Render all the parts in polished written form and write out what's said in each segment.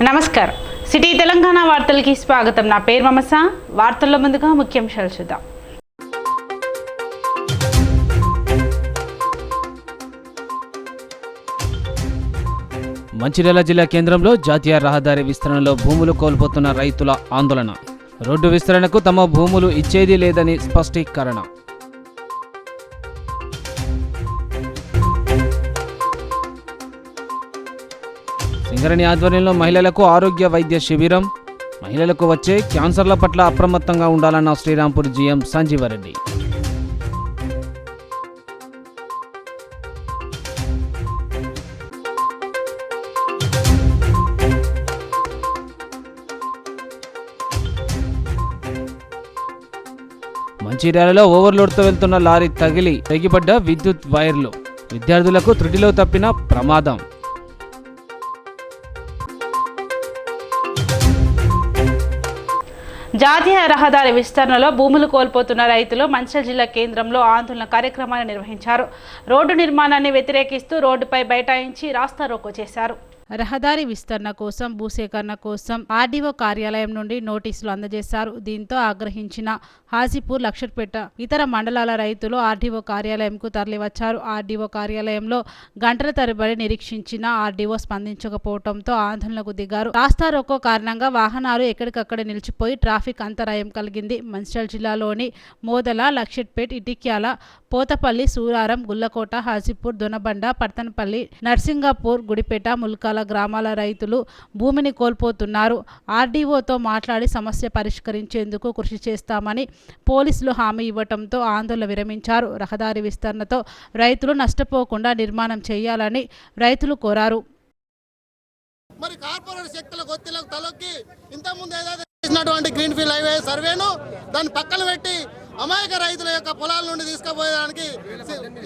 నమస్కారం. సిటీ తెలంగాణ వార్తలకి స్వాగతం. నా పేరు మమస. వార్తల్లో ముందుగా ముఖ్యాంశాలు చూద్దాం. మంచిర్యాల జిల్లా కేంద్రంలో జాతీయ రహదారి విస్తరణలో భూములు కోల్పోతున్న రైతుల ఆందోళన. రోడ్డు విస్తరణకు తమ భూములు ఇచ్చేది లేదని స్పష్టీకరణ. సింగరేణి ఆధ్వర్యంలో మహిళలకు ఆరోగ్య వైద్య శిబిరం. మహిళలకు వచ్చే క్యాన్సర్ల పట్ల అప్రమత్తంగా ఉండాలన్న శ్రీరాంపూర్ జీఎం సంజీవరెడ్డి. మంచిర్యాలలో ఓవర్లోడ్తో వెళ్తున్న లారీ తగిలి తెగిపడ్డ విద్యుత్ వైర్లు. విద్యార్థులకు త్రుటిలో తప్పిన ప్రమాదం. జాతీయ రహదారి విస్తరణలో భూములు కోల్పోతున్న రైతులు మంచిర్యాల జిల్లా కేంద్రంలో ఆందోళన కార్యక్రమాన్ని నిర్వహించారు. రోడ్డు నిర్మాణాన్ని వ్యతిరేకిస్తూ రోడ్డుపై బైఠాయించి రాస్తారోకో చేశారు. రహదారి విస్తరణ కోసం, భూసేకరణ కోసం ఆర్డీఓ కార్యాలయం నుండి నోటీసులు అందజేశారు. దీంతో ఆగ్రహించిన హాజీపూర్, లక్షట్పేట ఇతర మండలాల రైతులు ఆర్డీఓ కార్యాలయంకు తరలివచ్చారు. ఆర్డీఓ కార్యాలయంలో గంటల తరబడి నిరీక్షించిన ఆర్డీఓ స్పందించకపోవడంతో ఆందోళనకు దిగారు. రాస్తారోకో కారణంగా వాహనాలు ఎక్కడికక్కడ నిలిచిపోయి ట్రాఫిక్ అంతరాయం కలిగింది. మంచిర్యాల జిల్లాలోని మోదల, లక్షట్పేట, ఇటిక్యాల, పోతపల్లి, సూరారం, గుల్లకోట, హాజీపూర్, దొనబండ, పర్తనపల్లి, నర్సింగాపూర్, గుడిపేట, ముల్కాల గ్రామాల రైతులు భూమిని కోల్పోతున్నారు. ఆర్డీఓతో మాట్లాడి సమస్య పరిష్కరించేందుకు కృషి చేస్తామని పోలీసులు హామీ ఇవ్వడంతో ఆందోళన విరమించారు. రహదారి విస్తరణతో రైతులు నష్టపోకుండా నిర్మాణం చేయాలని రైతులు కోరారు. మరి కార్పొరేట్ శక్తులకు ఒత్తిళ్లకు తలొక్కి ఇంతకుముందు ఏదైతే చేసినటువంటి గ్రీన్ఫీల్డ్ హైవే సర్వేను దాన్ని పక్కన పెట్టి అమాయక రైతుల యొక్క పొలాల నుండి తీసుకుపోయడానికి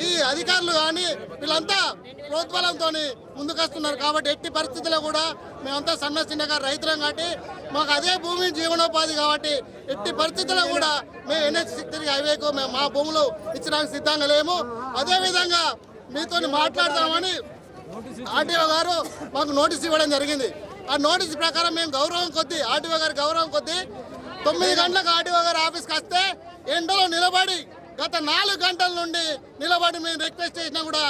ఈ అధికారులు కానీ వీళ్ళంతా ప్రోద్బలంతో ముందుకొస్తున్నారు. కాబట్టి ఎట్టి పరిస్థితుల్లో కూడా మేమంతా సన్న చిన్నగా రైతులం కాబట్టి మాకు అదే భూమి జీవనోపాధి కాబట్టి ఎట్టి పరిస్థితుల్లో కూడా మేము NH-63 హైవేకు మేము మా భూములు ఇచ్చడానికి సిద్ధంగా లేము. అదేవిధంగా మీతో మాట్లాడతామని ఆర్డీఓ గారు మాకు నోటీస్ ఇవ్వడం జరిగింది. ఆ నోటీస్ ప్రకారం మేము గౌరవం కొద్దీ ఆర్డీఓ గారి గౌరవం కొద్దీ 9 గంటలకు ఆర్డీఓ గారు ఆఫీస్కి వస్తే ఎండలో నిలబడి గత 4 గంటల నుండి నిలబడి మేము రిక్వెస్ట్ చేసినా కూడా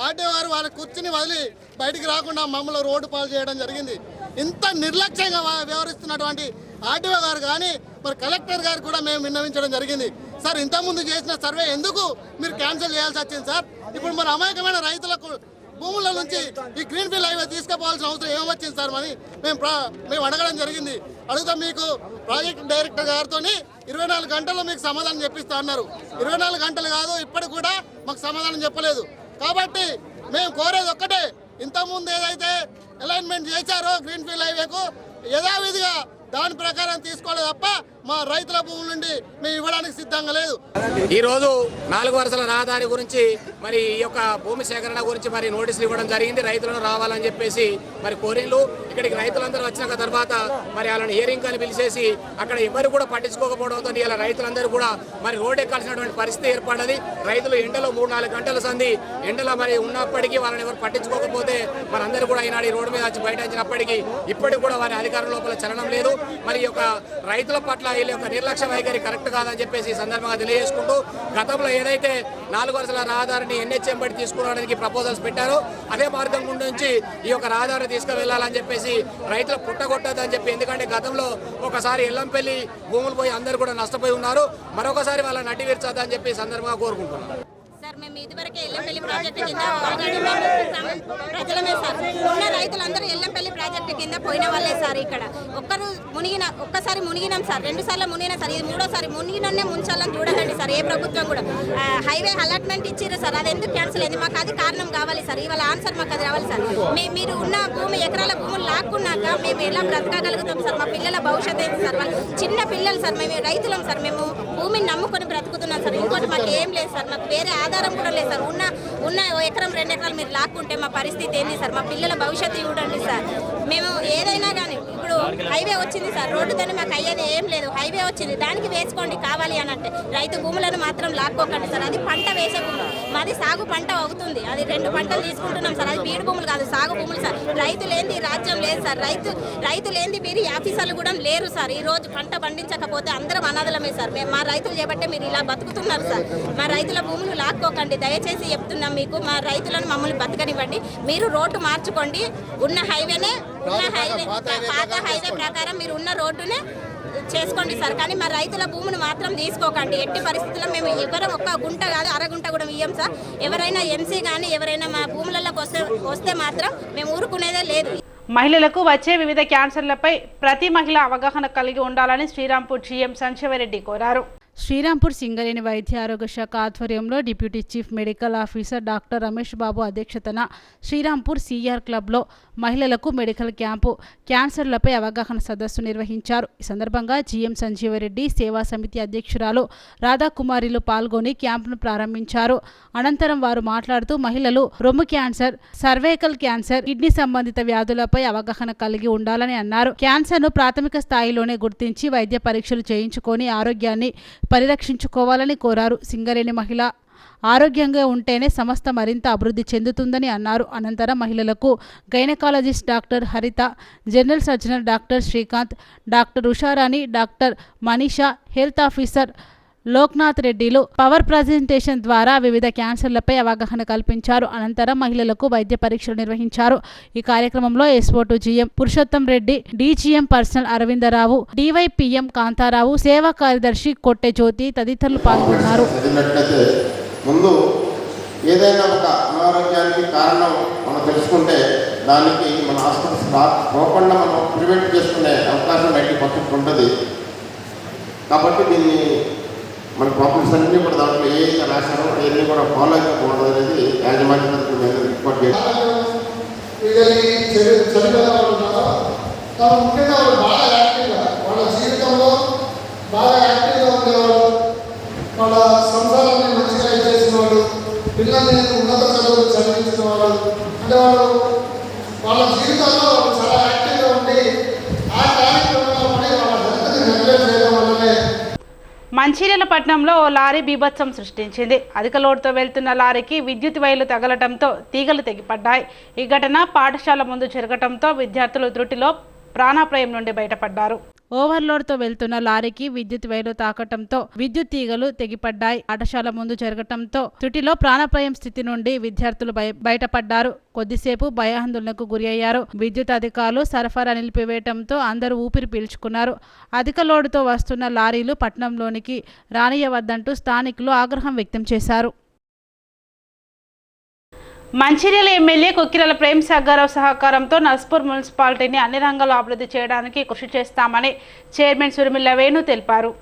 ఆర్డీఓ గారు వాళ్ళ కుర్చీని వదిలి బయటికి రాకుండా మమ్మల్ని రోడ్డు పాలు చేయడం జరిగింది. ఇంత నిర్లక్ష్యంగా వ్యవహరిస్తున్నటువంటి ఆర్డీఓ గారు కానీ మరి కలెక్టర్ గారు కూడా మేము విన్నవించడం జరిగింది. సార్, ఇంతకుముందు చేసిన సర్వే ఎందుకు మీరు క్యాన్సిల్ చేయాల్సి వచ్చింది సార్? ఇప్పుడు మరి అమాయకమైన రైతులకు భూముల నుంచి ఈ గ్రీన్ఫీల్డ్ హైవే తీసుకుపోవాల్సిన అవసరం ఏమొచ్చింది సార్ అని మేము అడగడం జరిగింది. అడుగుతాం, మీకు ప్రాజెక్ట్ డైరెక్టర్ గారితో 24 గంటల్లో మీకు సమాధానం చెప్పిస్తా అన్నారు. 24 గంటలు కాదు, ఇప్పటికి కూడా మాకు సమాధానం చెప్పలేదు. కాబట్టి మేము కోరేది ఒక్కటే, ఇంతకుముందు ఏదైతే అలైన్మెంట్ చేశారో గ్రీన్ఫీల్డ్ హైవేకు యథావిధిగా దాని ప్రకారం తీసుకోలేదు తప్ప మా రైతుల భూముల నుండి మేము ఇవ్వడానికి సిద్ధంగా లేదు. ఈరోజు 4 వరుసల రహదారి గురించి మరి ఈ యొక్క భూమి సేకరణ గురించి మరి నోటీసులు ఇవ్వడం జరిగింది. రైతులను రావాలని చెప్పేసి మరి కోరిన్లు. ఇక్కడికి రైతులందరూ వచ్చిన తర్వాత మరి వాళ్ళని హియరింగ్ అని పిలిచేసి అక్కడ ఎవరు కూడా పట్టించుకోకపోవడంతో ఇలా రైతులందరూ కూడా మరి రోడ్ ఎక్కాల్సినటువంటి పరిస్థితి ఏర్పడ్డది. రైతులు ఎండలో 3-4 గంటల సంది ఎండలో మరి ఉన్నప్పటికీ వాళ్ళని ఎవరు పట్టించుకోకపోతే మరి అందరూ కూడా ఈనాడు ఈ రోడ్డు మీద వచ్చి బయటించినప్పటికీ ఇప్పటికి కూడా వారి అధికారం లోపల చలనం లేదు. మరి ఈ యొక్క రైతుల పట్ల వీళ్ళ యొక్క నిర్లక్ష్య వైఖరి కరెక్ట్ కాదని చెప్పేసి ఈ సందర్భంగా తెలియజేసుకుంటూ, గతంలో ఏదైతే 4 వరుసల రహదారిని NHM బట్టి తీసుకురావడానికి ప్రపోజల్స్ పెట్టారో అదే మార్గం నుంచి ఈ యొక్క రహదారిని తీసుకువెళ్లాలని చెప్పేసి రైతులు పుట్టగొట్టదని చెప్పి, ఎందుకంటే గతంలో ఒకసారి ఎల్లంపల్లి భూములు పోయి అందరూ కూడా నష్టపోయి ఉన్నారు. మరొకసారి వాళ్ళ నటి విర్చొద్దని చెప్పి సందర్భంగా కోరుకుంటున్నాం. సార్, మేము ఇదివరకే ఎల్లంపల్లి ప్రాజెక్టు కింద ఆల్రెడీ ప్రజలమే సార్ ఉన్న రైతులందరూ ఎల్లంపల్లి ప్రాజెక్టు కింద పోయిన వాళ్ళే సార్. ఇక్కడ ఒక్కసారి మునిగినాం సార్, 2 సార్లు మునిగినా సార్, ఇది 3ోసారి మునిగినన్నే ముంచాలని చూడకండి సార్. ఏ ప్రభుత్వం కూడా హైవే అలాట్మెంట్ ఇచ్చిర్రు సార్, అది ఎందుకు క్యాన్సిల్ అయింది? మాకు అది కారణం కావాలి సార్. ఇవాళ ఆన్సర్ మాకు అది రావాలి సార్. మీరు ఉన్న భూమి ఎకరాల భూములు లాక్కున్నాక మేము ఎలా బ్రతకగలుగుతాం సార్? మా పిల్లల భవిష్యత్తు ఏంటి సార్? వాళ్ళు చిన్న పిల్లలు సార్, మేము రైతులం సార్, మేము భూమిని నమ్ముకొని బ్రతుకుతున్నాం సార్. ఇంకోటి మాకు ఏం లేదు సార్, మాకు వేరే ఆధారం కూడా లేదు సార్. ఉన్న ఎకరం 2 ఎకరాలు మీరు లాక్కుంటే మా పరిస్థితి ఏంటి సార్? మా పిల్లల భవిష్యత్తు చూడండి సార్. మేము ఏదైనా కానీ ఇప్పుడు ఇప్పుడు హైవే వచ్చింది సార్, రోడ్డుతోనే మాకు అయ్యేది ఏం లేదు, హైవే వచ్చింది, దానికి వేసుకోండి కావాలి అని అంటే రైతు భూములను మాత్రం లాక్కోకండి సార్. అది పంట వేసే భూములు, మాది సాగు పంట అవుతుంది, అది 2 పంటలు తీసుకుంటున్నాం సార్, అది బీడు భూములు కాదు సాగు భూములు సార్. రైతు లేనిది రాజ్యం లేదు సార్, రైతు లేనిది మీరు ఆఫీసర్లు కూడా లేరు సార్. ఈ రోజు పంట పండించకపోతే అందరం అనాథలమే సార్. మా రైతులు చేయబట్టే మీరు ఇలా బతుకుతున్నారు సార్. మా రైతుల భూములు లాక్కోకండి దయచేసి చెప్తున్నాం మీకు. మా రైతులను మమ్మల్ని బతకనివ్వండి, మీరు రోడ్డు మార్చుకోండి, ఉన్న హైవే పాత హైవే ప్రకారం మీరు ఉన్న రోడ్డునే చేసుకోండి సార్. కానీ మా రైతుల భూమిని మాత్రం తీసుకోకండి ఎట్టి పరిస్థితుల్లో. మేము ఎవరం ఒక్క గుంట కాదు అరగుంట కూడా ఇయ్యం సార్. ఎవరైనా ఎంసీ కానీ ఎవరైనా మా భూములలోకి వస్తే మాత్రం మేము ఊరుకునేదే లేదు. మహిళలకు వచ్చే వివిధ క్యాన్సర్లపై ప్రతి మహిళ అవగాహన కలిగి ఉండాలని శ్రీరాంపూర్ జీఎం సంజీవరెడ్డి కోరారు. శ్రీరాంపూర్ సింగరేణి వైద్య ఆరోగ్య శాఖ ఆధ్వర్యంలో deputy chief medical officer doctor Ramesh Babu అధ్యక్షతన శ్రీరాంపూర్ సిఆర్ క్లబ్లో మహిళలకు మెడికల్ క్యాంపు క్యాన్సర్లపై అవగాహన సదస్సు నిర్వహించారు. ఈ సందర్భంగా జీఎం సంజీవరెడ్డి సేవా సమితి అధ్యక్షురాలు రాధాకుమారిలు పాల్గొని క్యాంపును ప్రారంభించారు. అనంతరం వారు మాట్లాడుతూ మహిళలు రొమ్ము క్యాన్సర్, సర్వైకల్ క్యాన్సర్, కిడ్నీ సంబంధిత వ్యాధులపై అవగాహన కలిగి ఉండాలని అన్నారు. క్యాన్సర్ను ప్రాథమిక స్థాయిలోనే గుర్తించి వైద్య పరీక్షలు చేయించుకొని ఆరోగ్యాన్ని పరిరక్షించుకోవాలని కోరారు. సింగరేణి మహిళ ఆరోగ్యంగా ఉంటేనే సంస్థ మరింత అభివృద్ధి చెందుతుందని అన్నారు. అనంతరం మహిళలకు gynaecologist doctor Haritha, general surgeon doctor Srikanth, doctor Usharani, doctor Manisha, health officer Loknath రెడ్డిలు పవర్ ప్రజెంటేషన్ ద్వారా వివిధ క్యాన్సర్లపై అవగాహన కల్పించారు. అనంతరం మహిళలకు వైద్య పరీక్షలు నిర్వహించారు. ఈ కార్యక్రమంలో SO two GM Purushottam Reddy, DGM personnel Aravinda Rao, DYPM Kanta Rao, సేవా కార్యదర్శి కొట్టె జ్యోతి తదితరులు పాల్గొన్నారు. ముందు ఏదైనా ఒక అనారోగ్యానికి కారణం మనం తెలుసుకుంటే దానికి మన హాస్పిటల్స్ పోకుండా మనం ప్రివెంట్ చేసుకునే అవకాశం 90% ఉంటుంది. కాబట్టి దీన్ని మన ప్రాబ్లమ్స్ అన్నీ కూడా దాంట్లో ఏదైతే రాశారో అవన్నీ కూడా ఫాలో అయిపోకూడదు అనేది యాజమాన్యం రిపోర్ట్ చేస్తారు. ముఖ్యంగా వాళ్ళు బాగా యాక్టివ్గా వాళ్ళ జీవితంలో బాగా యాక్టివ్గా ఉండేవాళ్ళు, వాళ్ళ సంసారాన్ని మంచిగా చేసిన వాళ్ళు, పిల్లల్ని ఉన్నత చదువులు చదివించిన వాళ్ళు, అంటే వాళ్ళ జీవితాల్లో చాలా యాక్టివ్గా ఉండి ఆ కార్యక్రమంలో వాళ్ళ హెల్త్ని నెగ్లెక్ట్ చేయడం వల్లనే మంచిర్యాల పట్టణంలో ఓ లారీ బీభత్సం సృష్టించింది. అధిక లోడ్తో వెళ్తున్న లారీకి విద్యుత్ వైర్లు తగలటంతో తీగలు తెగిపడ్డాయి. ఈ ఘటన పాఠశాల ముందు జరగటంతో విద్యార్థులు త్రుటిలో ప్రాణాపాయం నుండి బయటపడ్డారు. ఓవర్లోడ్తో వెళ్తున్న లారీకి విద్యుత్ వైర్లు తాకటంతో విద్యుత్ తీగలు తెగిపడ్డాయి. పాఠశాల ముందు జరగటంతో త్రుటిలో ప్రాణాపాయం స్థితి నుండి విద్యార్థులు బయటపడ్డారు. కొద్దిసేపు భయాందోళనకు గురి అయ్యారు. విద్యుత్ అధికారులు సరఫరా నిలిపివేయడంతో అందరూ ఊపిరి పీల్చుకున్నారు. అధిక లోడుతో వస్తున్న లారీలు పట్టణంలోనికి రానియవద్దంటూ స్థానికులు ఆగ్రహం వ్యక్తం చేశారు. మంచిర్యాల ఎమ్మెల్యే కొక్కిరాల ప్రేమ్ సాగరావు సహకారంతో నస్పూర్ మున్సిపాలిటీని అన్ని రంగాల్లో అభివృద్ధి చేయడానికి కృషి చేస్తామని చైర్మన్ సురిమిల్ల వేణు తెలిపారు.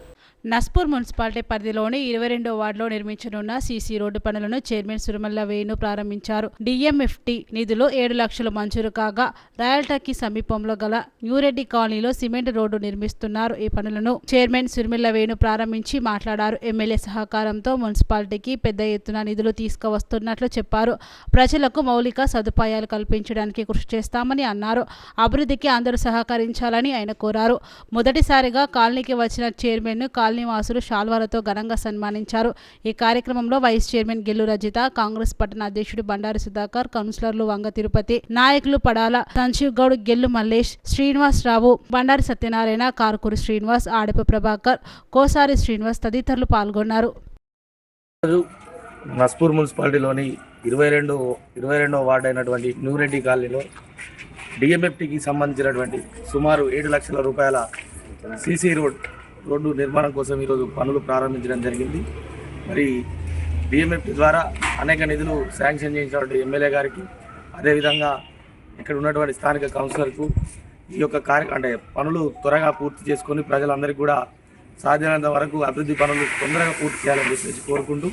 నస్పూర్ మున్సిపాలిటీ పరిధిలోని 22వ వార్డులో నిర్మించనున్న సీసీ రోడ్డు పనులను చైర్మన్ సురిమిల్ల వేణు ప్రారంభించారు. డిఎంఎఫ్టి నిధులు 7 లక్షలు మంజూరు కాగా రాయల్టకి సమీపంలో గల న్యూరెడ్డి కాలనీలో సిమెంట్ రోడ్డు నిర్మిస్తున్నారు. ఈ పనులను చైర్మన్ సురిమిల్ల వేణు ప్రారంభించి మాట్లాడారు. ఎమ్మెల్యే సహకారంతో మున్సిపాలిటీకి పెద్ద ఎత్తున నిధులు తీసుకువస్తున్నట్లు చెప్పారు. ప్రజలకు మౌలిక సదుపాయాలు కల్పించడానికి కృషి చేస్తామని అన్నారు. అభివృద్ధికి అందరూ సహకరించాలని ఆయన కోరారు. మొదటిసారిగా కాలనీకి వచ్చిన చైర్మన్ ను నివాసులు శాల్వాలతో ఘనంగా సన్మానించారు. ఈ కార్యక్రమంలో వైస్ చైర్మన్ గెల్లు రజిత, కాంగ్రెస్ పట్టణ అధ్యక్షుడు బండారి సుధాకర్, కౌన్సిలర్లు వంగ తిరుపతి, నాయకులు పడాల సంజీవ్ గౌడ్, గెల్లు మల్లేష్, శ్రీనివాస్ రావు, బండారి సత్యనారాయణ, కారుకూరి శ్రీనివాస్, ఆడపు ప్రభాకర్, కోసారి శ్రీనివాస్ తదితరులు పాల్గొన్నారు. నస్పూర్ మున్సిపాలిటీలోని 22వ వార్డు అయినటువంటి న్యూరెడ్డి కాలనీలో డిఎంఎఫ్టీకి సంబంధించినటువంటి సుమారు 7 లక్షల రూపాయల సీసీ రోడ్డు నిర్మాణం కోసం ఈరోజు పనులు ప్రారంభించడం జరిగింది. మరి డిఎంఎఫ్టీ ద్వారా అనేక నిధులు శాంక్షన్ చేయించినటువంటి ఎమ్మెల్యే గారికి, అదేవిధంగా ఇక్కడ ఉన్నటువంటి స్థానిక కౌన్సిలర్కు ఈ యొక్క పనులు త్వరగా పూర్తి చేసుకొని ప్రజలందరికీ కూడా సాధ్యమైనంత వరకు అభివృద్ధి పనులు తొందరగా పూర్తి చేయాలని చెప్పేసి కోరుకుంటూ,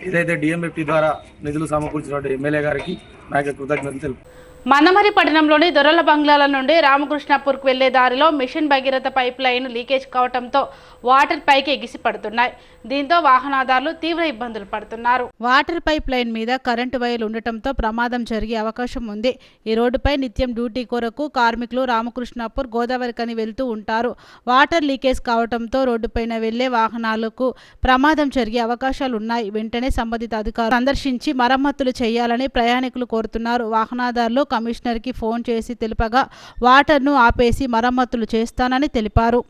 ఏదైతే డిఎంఎఫ్టీ ద్వారా నిధులు సమకూర్చినటువంటి ఎమ్మెల్యే గారికి నా యొక్క కృతజ్ఞతలు తెలుపు. మందమరి పట్టణంలోని దొరల బంగ్లాల నుండి రామకృష్ణాపూర్కు వెళ్లే దారిలో mission Bhagiratha pipeline leakage కావడంతో వాటర్ పైకి ఎగిసి పడుతున్నాయి. దీంతో వాహనదారులు తీవ్ర ఇబ్బందులు పడుతున్నారు. వాటర్ పైప్ లైన్ మీద కరెంటు వైర్లు ఉండటంతో ప్రమాదం జరిగే అవకాశం ఉంది. ఈ రోడ్డుపై నిత్యం డ్యూటీ కొరకు కార్మికులు రామకృష్ణాపూర్ గోదావరికని వెళ్తూ ఉంటారు. వాటర్ లీకేజ్ కావడంతో రోడ్డుపైన వెళ్లే వాహనాలకు ప్రమాదం జరిగే అవకాశాలు ఉన్నాయి. వెంటనే సంబంధిత అధికారులు సందర్శించి మరమ్మతులు చేయాలని ప్రయాణికులు కోరుతున్నారు. వాహనదారులు కమిషనర్కి ఫోన్ చేసి తెలుపగా వాటర్ను ఆపేసి మరమ్మతులు చేస్తానని తెలిపారు.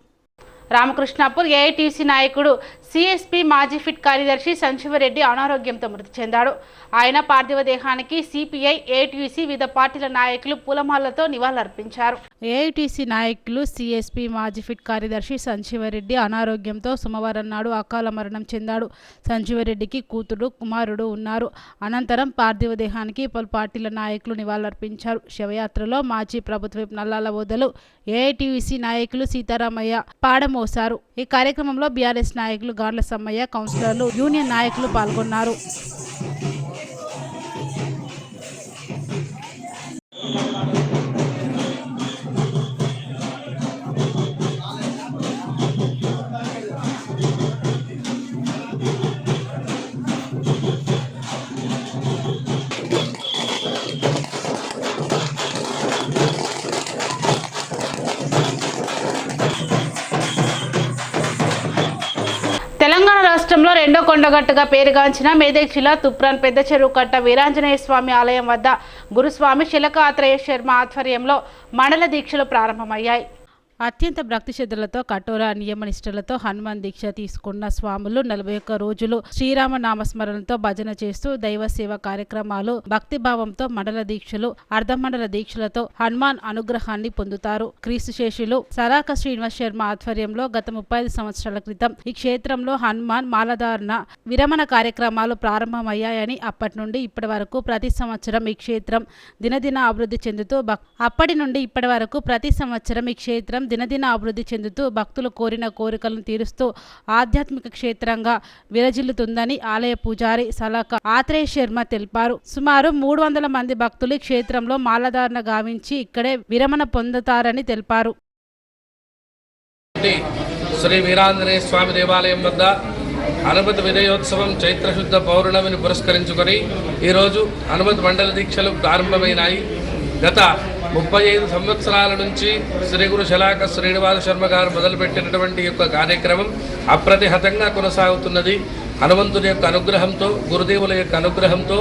రామకృష్ణాపూర్ ఏఐటీసీ నాయకుడు సిఎస్పీ మాజీ ఫిట్ కార్యదర్శి సంజీవరెడ్డి అనారోగ్యంతో మృతి చెందాడు. ఆయన పార్థివ దేహానికి సిపిఐ ఏఐటీసీ వివిధ పార్టీల నాయకులు పూలమాలతో నివాళులర్పించారు. ఏఐటీసీ నాయకులు సిఎస్పీ మాజీ ఫిట్ కార్యదర్శి సంజీవరెడ్డి అనారోగ్యంతో సోమవారం నాడు అకాల మరణం చెందాడు. సంజీవరెడ్డికి కూతురు కుమారుడు ఉన్నారు. అనంతరం పార్థివ దేహానికి పలు పార్టీల నాయకులు నివాళులర్పించారు. శవయాత్రలో మాజీ ప్రభుత్వ విప్ నల్లాల ఓదలు, ఏఐటీసీ నాయకులు సీతారామయ్య పాడమోశారు. ఈ కార్యక్రమంలో బీఆర్ఎస్ నాయకులు గాండ్ల సమ్మయ్య, కౌన్సిలర్లు, యూనియన్ నాయకులు పాల్గొన్నారు. తెలంగాణ రాష్ట్రంలో రెండో కొండగట్టుగా పేరుగాంచిన మేదక్ జిల్లా తుప్రాన్ పెద్ద చెరువు కట్ట వీరాంజనేయ స్వామి ఆలయం వద్ద గురుస్వామి శిలకాత్రేయ శర్మ ఆధ్వర్యంలో మండల దీక్షలు ప్రారంభమయ్యాయి. అత్యంత భక్తి శ్రద్ధలతో కఠోర నియమనిష్టలతో హనుమాన్ దీక్ష తీసుకున్న స్వాములు 41 రోజులు శ్రీరామ నామస్మరణతో భజన చేస్తూ దైవ సేవ కార్యక్రమాలు, భక్తిభావంతో మండల దీక్షలు, అర్ధమండల దీక్షలతో హనుమాన్ అనుగ్రహాన్ని పొందుతారు. క్రీస్తుశేషులు సరాక శ్రీనివాస్ శర్మ ఆధ్వర్యంలో గత 35 సంవత్సరాల క్రితం ఈ క్షేత్రంలో హనుమాన్ మాలధారణ విరమణ కార్యక్రమాలు ప్రారంభమయ్యాయని, అప్పటి నుండి ఇప్పటి వరకు ప్రతి సంవత్సరం ఈ క్షేత్రం దినదిన అభివృద్ధి చెందుతూ దినదిన అభివృద్ధి చెందుతూ భక్తులు కోరిన కోరికలను తీరుస్తూ ఆధ్యాత్మిక క్షేత్రంగా విరజిల్లుతుందని ఆలయ పూజారి సలాక ఆత్రేయ శర్మ తెలిపారు. సుమారు 300 మంది భక్తులు క్షేత్రంలో మాలధారణ గావించి ఇక్కడే విరమణ పొందుతారని తెలిపారు. శ్రీ వీరాంజనేయ స్వామి దేవాలయం వద్ద హనుమత్ విజయోత్సవం చైత్రశుద్ధ పౌర్ణమిని పురస్కరించుకొని ఈరోజు హనుమత్ మండల దీక్షలు ప్రారంభమైనాయి. గత 35 సంవత్సరాల నుంచి శ్రీ గురు శలాక శ్రీనివాస శర్మ గారు మొదలుపెట్టినటువంటి యొక్క కార్యక్రమం అప్రతిహతంగా కొనసాగుతున్నది. హనుమంతుని యొక్క అనుగ్రహంతో, గురుదేవుల యొక్క అనుగ్రహంతో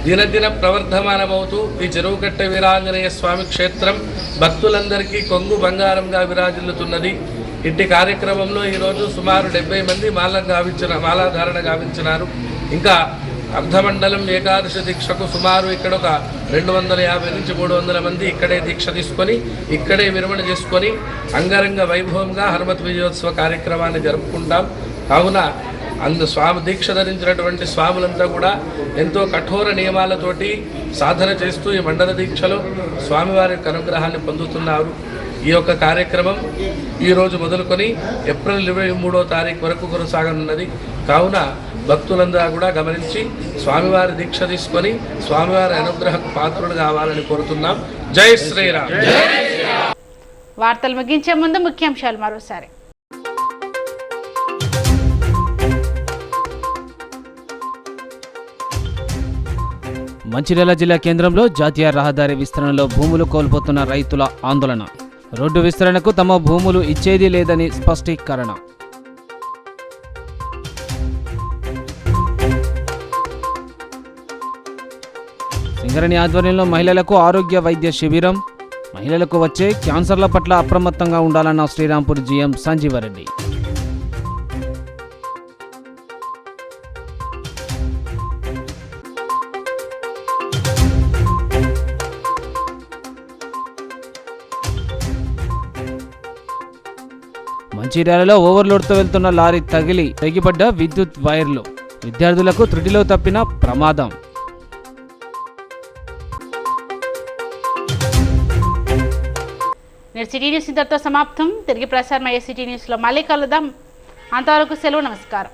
దినదిన ప్రవర్ధమానమవుతూ ఈ చెరువుకట్ట వీరాంజనేయ స్వామి క్షేత్రం భక్తులందరికీ కొంగు బంగారంగా విరాజిల్లుతున్నది. ఇట్టి కార్యక్రమంలో ఈరోజు సుమారు 70 మంది మాలాధారణ గావించినారు. ఇంకా అర్ధమండలం ఏకాదశి దీక్షకు సుమారు ఇక్కడ ఒక 250 నుంచి 300 మంది ఇక్కడే దీక్ష తీసుకొని ఇక్కడే విరమణ చేసుకొని అంగరంగ వైభవంగా హనుమత్ విజయోత్సవ కార్యక్రమాన్ని జరుపుకుంటాం. కావున స్వామి దీక్ష ధరించినటువంటి స్వాములంతా కూడా ఎంతో కఠోర నియమాలతోటి సాధన చేస్తూ ఈ మండల దీక్షలో స్వామివారి యొక్క అనుగ్రహాన్ని పొందుతున్నారు. ఈ యొక్క కార్యక్రమం ఈరోజు మొదలుకొని ఏప్రిల్ 23వ తారీఖు వరకు కొనసాగనున్నది. కావున భక్తులందరూ కూడా గమనించి స్వామివారి దీక్ష తీసుకొని స్వామివారి అనుగ్రహ పాత్రులు కావాలని కోరుతున్నాం. జై శ్రీరామ్. వార్తలు ముగించే ముందు ముఖ్యాంశాలు మరోసారి. మంచిర్యాల జిల్లా కేంద్రంలో జాతీయ రహదారి విస్తరణలో భూములు కోల్పోతున్న రైతుల ఆందోళన. రోడ్డు విస్తరణకు తమ భూములు ఇచ్చేది లేదని స్పష్టీకరణ. సింగరణి ఆధ్వర్యంలో మహిళలకు ఆరోగ్య వైద్య శిబిరం. మహిళలకు వచ్చే క్యాన్సర్ల పట్ల అప్రమత్తంగా ఉండాలన్న శ్రీరాంపూర్ జీఎం సంజీవరెడ్డి. మంచిర్యాలలో ఓవర్లోడ్తో వెళ్తున్న లారీ తగిలి తెగిపడ్డ విద్యుత్ వైర్లు. విద్యార్థులకు త్రుటిలో తప్పిన ప్రమాదం. సిటీ న్యూస్ ఇంతటితో సమాప్తం. తిరిగి ప్రసారం అయ్యే సిటీ న్యూస్లో మళ్ళీ కలుద్దాం. అంతవరకు సెలవు. నమస్కారం.